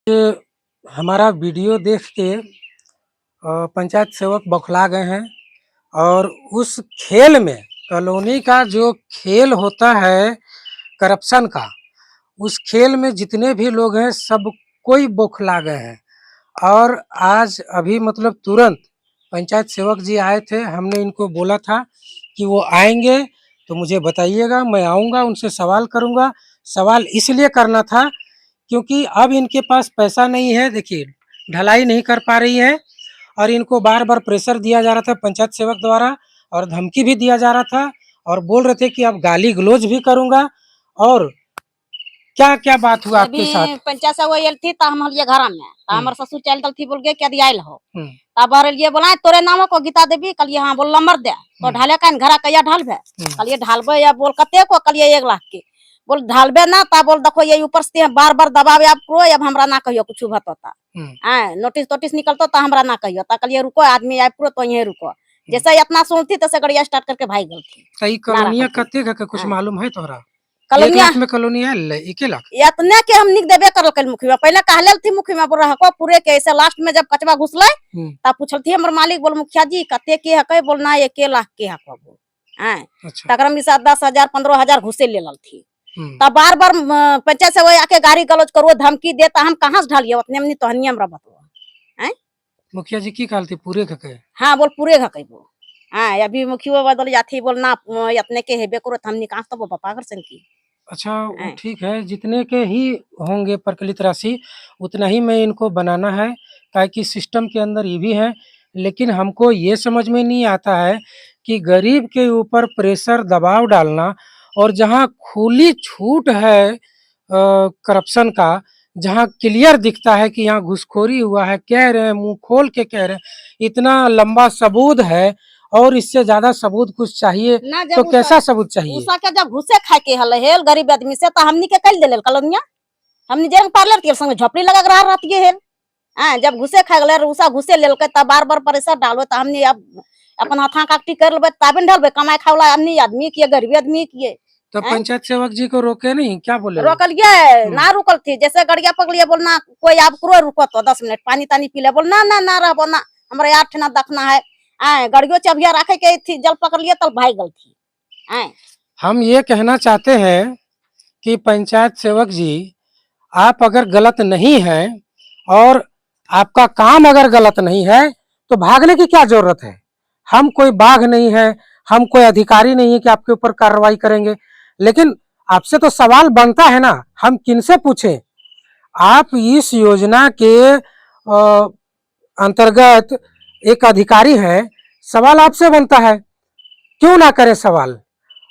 ये हमारा वीडियो देख के पंचायत सेवक बौखला गए हैं और उस खेल में कॉलोनी का जो खेल होता है करप्शन का, उस खेल में जितने भी लोग हैं सब कोई बौखला गए हैं। और आज अभी मतलब तुरंत पंचायत सेवक जी आए थे, हमने इनको बोला था कि वो आएंगे तो मुझे बताइएगा, मैं आऊँगा उनसे सवाल करूँगा। सवाल इसलिए करना था क्योंकि अब इनके पास पैसा नहीं है। देखिए, ढलाई नहीं कर पा रही है और इनको बार-बार प्रेशर दिया जा रहा था पंचायत सेवक द्वारा और धमकी भी दिया जा रहा था और बोल रहे थे कि अब गाली-गलौज भी करूँगा। और क्या-क्या बात हुआ आपके साथ? अभी पंचायत से वो आयल थी तो हम हलिए घर में हमारे ससुर चल दल थी बोल के क्या दिया हो हुँ, तब लिए बोला तोरे नाम को गीता देवी कलिए हाँ बोल नंबर दे तो ढाले का घर कहिया ढालबे कलिए ढालबे या बोल कते को कलिए 1 लाख के बोल ढालबे ना ता बोल देखो ये ऊपर से बार बार दबावे आप करो अब हमरा ना कहियो कुछ भतोता नोटिस तोटिस निकलतो तो हमरा ना कहियो ता कलिए रुको आदमी आए पूरा तो यहीं रुको जैसे इतना सुनती तैसे गड़िया स्टार्ट करके भाग गई थी। सही कॉलोनिया कते का कुछ मालूम है तोहरा? 1 कलोनिया लाख में कॉलोनी आयल 1 लाख? इतने के हम निक देबे करल कल मुखिया पहले कहले थी मुखिया बोल रहा को पूरे के ऐसे लास्ट में जब कचवा घुसले तब पूछल थी हमर मालिक बोल मुखिया जी कते के हकै बोल ना 1 लाख के हको बोल अच्छा। तकरम से 10,000 15,000 घुसे ले लल थी तब बार बार पंचायत से वो आके गाड़ी गलौज करो धमकी देता हम कहां से ढालिए उतने में तो नियम रा बतवा मुखिया जी की कहलती पूरे का के? हां बोल पूरे हकै बोल अभी मुखिया बदल जाती बोल ना इतने के हेबे करो हमनी कहां तो पापा घर सन की। अच्छा, वो ठीक है, जितने के ही होंगे प्रचलित राशि, उतना ही में इनको बनाना है, काहे कि सिस्टम के अंदर ये भी है। लेकिन हमको ये समझ में नहीं आता है कि गरीब के ऊपर प्रेशर, दबाव डालना और जहाँ खुली छूट है करप्शन का, जहाँ क्लियर दिखता है कि यहाँ घूसखोरी हुआ है, कह रहे हैं, मुँह खोल के कह रहे हैं, इतना लंबा सबूत है और इससे ज़्यादा सबूत कुछ चाहिए, तो कैसा सबूत चाहिए? उषा के जब घुसे खाए के हल हेल गरीब आदमी से तो हमनी के कल देले कलोनिया हमनी जेल पार्लर के संग झोपड़ी लगा रहा रहती है जब घुसे खा गले उषा घुसे लेल के तब बार बार प्रेशर डालो तो हमनी अब अपन हाथा काटी कर लेबे ताबिन ढलबे कमाए खावला हमनी आदमी किए गरीब आदमी किए तो पंचायत सेवक जी को रोके नहीं, क्या बोले? रोकलिए ना रुकल थी जैसे गड़िया पकड़िए बोलना कोई आप करो रुको तो 10 मिनट पानी तानी पी ले बोल ना ना ना रहबो ना हमरा यार ठना देखना है गड़ियो चबिया रखे के थी जल पकड़ लिए तब भाग गल थी हम ये कहना चाहते हैं कि पंचायत सेवक जी, आप अगर गलत नहीं हैं और आपका काम अगर गलत नहीं है तो भागने की क्या जरूरत है? हम कोई बाघ नहीं है, हम कोई अधिकारी नहीं है कि आपके ऊपर कार्रवाई करेंगे। लेकिन आपसे तो सवाल बनता है ना, हम किनसे पूछें? आप इस योजना के अंतर्गत एक अधिकारी हैं, सवाल आपसे बनता है, क्यों ना करें सवाल?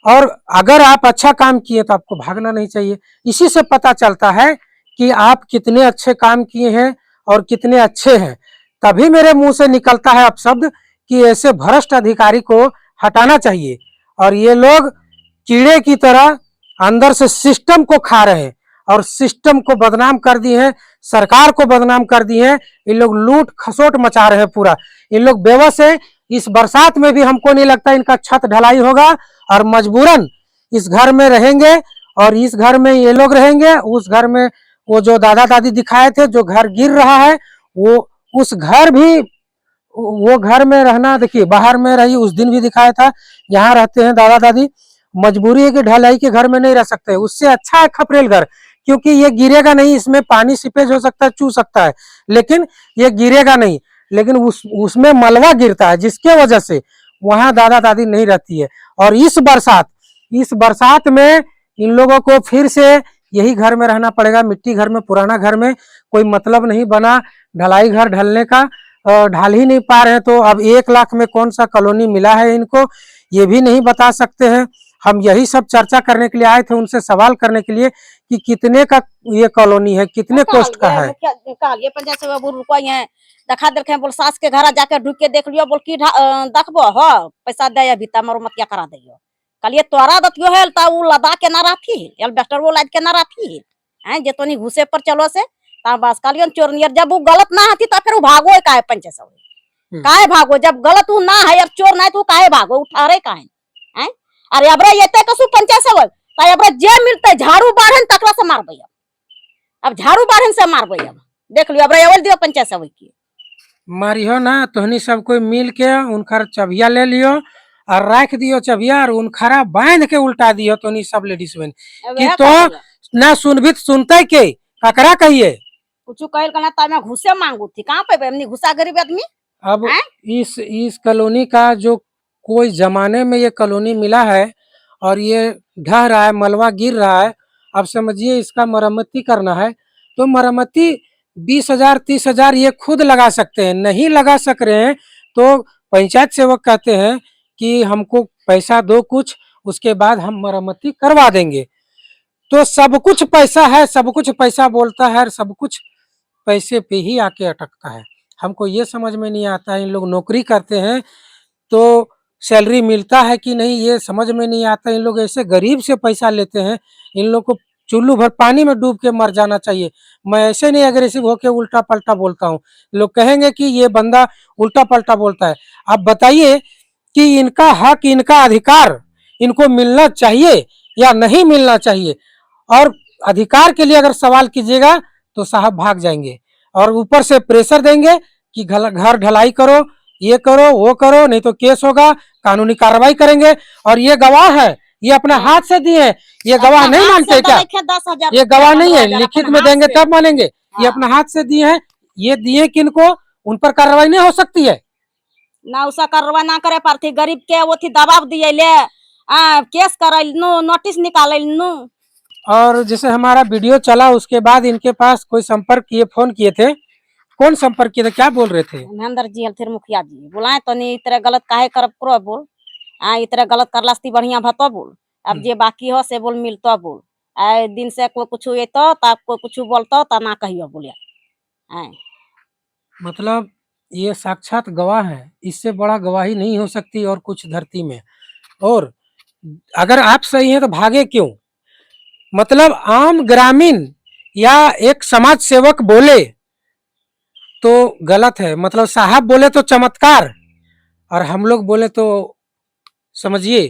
और अगर आप अच्छा काम किए तो आपको भागना नहीं चाहिए। इसी से पता चलता है कि आप कितने अच्छे काम किए हैं और कितने अच्छे हैं। तभी मेरे मुंह से निकलता है अपशब्द कि ऐसे भ्रष्ट अधिकारी को हटाना चाहिए। और ये लोग कीड़े की तरह अंदर से सिस्टम को खा रहे हैं और सिस्टम को बदनाम कर दिए हैं, सरकार को बदनाम कर दिए हैं। इन लोग लूट खसोट मचा रहे हैं पूरा। इन लोग बेबस है। इस बरसात में भी हमको नहीं लगता इनका छत ढलाई होगा और मजबूरन इस घर में रहेंगे और इस घर में ये लोग रहेंगे। उस घर में वो जो दादा दादी दिखाए थे, जो घर गिर रहा है, वो उस घर भी वो घर में रहना, देखिए बाहर में रही उस दिन भी दिखाया था, यहाँ रहते हैं दादा दादी। मजबूरी है कि ढलाई के घर में नहीं रह सकते, उससे अच्छा है खपरेल घर, क्योंकि ये गिरेगा नहीं, इसमें पानी सीपेज हो सकता है, चू सकता है, लेकिन ये गिरेगा नहीं। लेकिन उसमें मलबा गिरता है जिसके वजह से वहां दादा दादी नहीं रहती है। और इस बरसात में इन लोगों को फिर से यही घर में रहना पड़ेगा, मिट्टी घर में, पुराना घर में। कोई मतलब नहीं बना ढलाई घर ढलने का, ढाल ही नहीं पा रहे हैं। तो अब 1 लाख में कौन सा कॉलोनी मिला है इनको, ये भी नहीं बता सकते हैं। हम यही सब चर्चा करने के लिए आए थे, उनसे सवाल करने के लिए कि कितने का ये कॉलोनी है, कितने कॉस्ट का है। ये पंचायत से बाबू रुको ये देखा देखे बोल सास के घर जाके ढुक के देख लियो बोल की देखबो हो पैसा दे अभी तमरो मत क्या करा दियो कलिए तोरा दतियो है ता उ लदा के ना राखी एल्बेस्टर वो लाद के ना राखी हैं जे तोनी घुसे पर चलो से ता बस कलियन चोरनियर जब वो गलत ना हती ता फिर भागो काहे पंचायत से काहे भागो जब गलत उ ना है अब चोर ना तू काहे भागो उठारे काहे हैं अरे अबरे येते कसु पंचायत से ता अबरे जे मिलते झाड़ू बाढ़न तकरा से मारबे अब झाड़ू बाढ़न से मारबे अब देख लियो अब रेवल दियो पंचायत सभा की मारियो ना तोहनी सब कोई मिल के उनकर चबिया ले लियो और रख दियो चबिया और उनखरा बांध के उल्टा दियो तोहनी सब लेडीज में अब कि वह तो कर ना सुनबित सुनते के ककरा कहिए। कुछ कहल कना ता मैं घुसे मांगू थी कहां पे हमनी घुसा गरीब आदमी अब हैं? इस कॉलोनी का जो कोई जमाने में ये कॉलोनी मिला है और ये ढह रहा है, मलबा गिर रहा है, अब समझिए इसका मरम्मती करना है तो मरम्मती 20,000 30,000 ये खुद लगा सकते हैं, नहीं लगा सक रहे हैं तो पंचायत सेवक कहते हैं कि हमको पैसा दो कुछ, उसके बाद हम मरम्मती करवा देंगे। तो सब कुछ पैसा है, सब कुछ पैसा बोलता है और सब कुछ पैसे पे ही आके अटकता है। हमको ये समझ में नहीं आता है, इन लोग नौकरी करते हैं तो सैलरी मिलता है कि नहीं ये समझ में नहीं आता। इन लोग ऐसे गरीब से पैसा लेते हैं, इन लोग को चुल्लू भर पानी में डूब के मर जाना चाहिए। मैं ऐसे नहीं अग्रेसिव होके उल्टा पलटा बोलता हूँ, लोग कहेंगे कि ये बंदा उल्टा पलटा बोलता है। आप बताइए कि इनका हक, इनका अधिकार इनको मिलना चाहिए या नहीं मिलना चाहिए। और अधिकार के लिए अगर सवाल कीजिएगा तो साहब भाग जाएंगे और ऊपर से प्रेशर देंगे कि घर ढलाई करो, ये करो, वो करो, नहीं तो केस होगा, कानूनी कार्रवाई करेंगे। और ये गवाह है, ये अपना हाथ से दिए हैं, ये गवाह नहीं मानते क्या? 10,000 ये गवाह नहीं है, 15,000 लिखित अपना में हाथ देंगे से। तब मानेंगे। ये हाँ। अपना हाथ से दिए हैं, ये दिए किनको, उन पर कार्रवाई नहीं हो सकती है। ना उसा कार्रवाई ना करे पारथी गरीब के वो थी दबाव दिए ले केस करल नु नोटिस निकालल नु और जैसे हमारा वीडियो चला उसके बाद इनके पास कोई संपर्क किए, फोन किए थे, कौन संपर्क किए थे, क्या बोल रहे थे? महेंद्र जी हल फिर मुखिया जी बोलाए तो नहीं इतरे गलत काहे करब करो बोल इतरे गलत करलास्ती बढ़िया भतो बोल अब जे बाकी हो से बोल मिलतो बोल आए दिन से कोई कुछ ये तो ता कोई कुछ बोलतो ता ना कहियो बोलिया आए मतलब ये साक्षात गवाह है, इससे बड़ा गवाही नहीं हो सकती और कुछ धरती में। और अगर आप सही हैं तो भागे क्यों? मतलब आम ग्रामीण या एक समाज सेवक बोले तो गलत है, मतलब साहब बोले तो चमत्कार और हम लोग बोले तो समझिए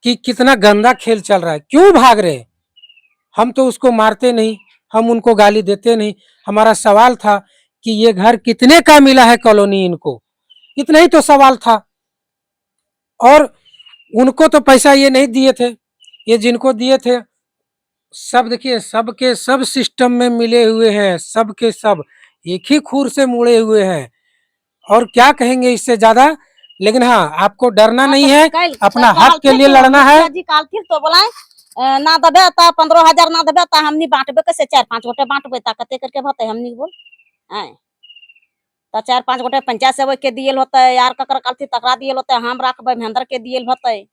कि कितना गंदा खेल चल रहा है। क्यों भाग रहे हैं? हम तो उसको मारते नहीं, हम उनको गाली देते नहीं। हमारा सवाल था कि ये घर कितने का मिला है कॉलोनी इनको, इतना ही तो सवाल था। और उनको तो पैसा ये नहीं दिए थे, ये जिनको दिए थे सब देखिए सबके सब सिस्टम में मिले हुए हैं, सबके सब एक ही खूर से मुड़े हुए हैं। और क्या कहेंगे इससे ज्यादा। लेकिन हाँ, आपको डरना नहीं है, अपना हक के लिए लड़ना है। जी काल फिर तो बोलाए ना दबे ता 15,000 ना दबे ता हमनी बांटबे कैसे 4-5 गोटे बांटबे ता कते करके भते हमनी बोल आए ता 4-5 गोटे पंचायत सेवक के दियल होते यार ककर काल थी तकरा दियल होते हम राखबे महेंद्र के दियल भते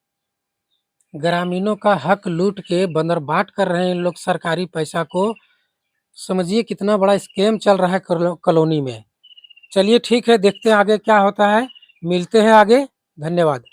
ग्रामीणों का हक लूट के बंदरबाट कर रहे हैं इन लोग सरकारी पैसा को। समझिए कितना बड़ा स्कैम चल रहा है कॉलोनी में। चलिए ठीक है, देखते हैं आगे क्या होता है, मिलते हैं आगे। धन्यवाद।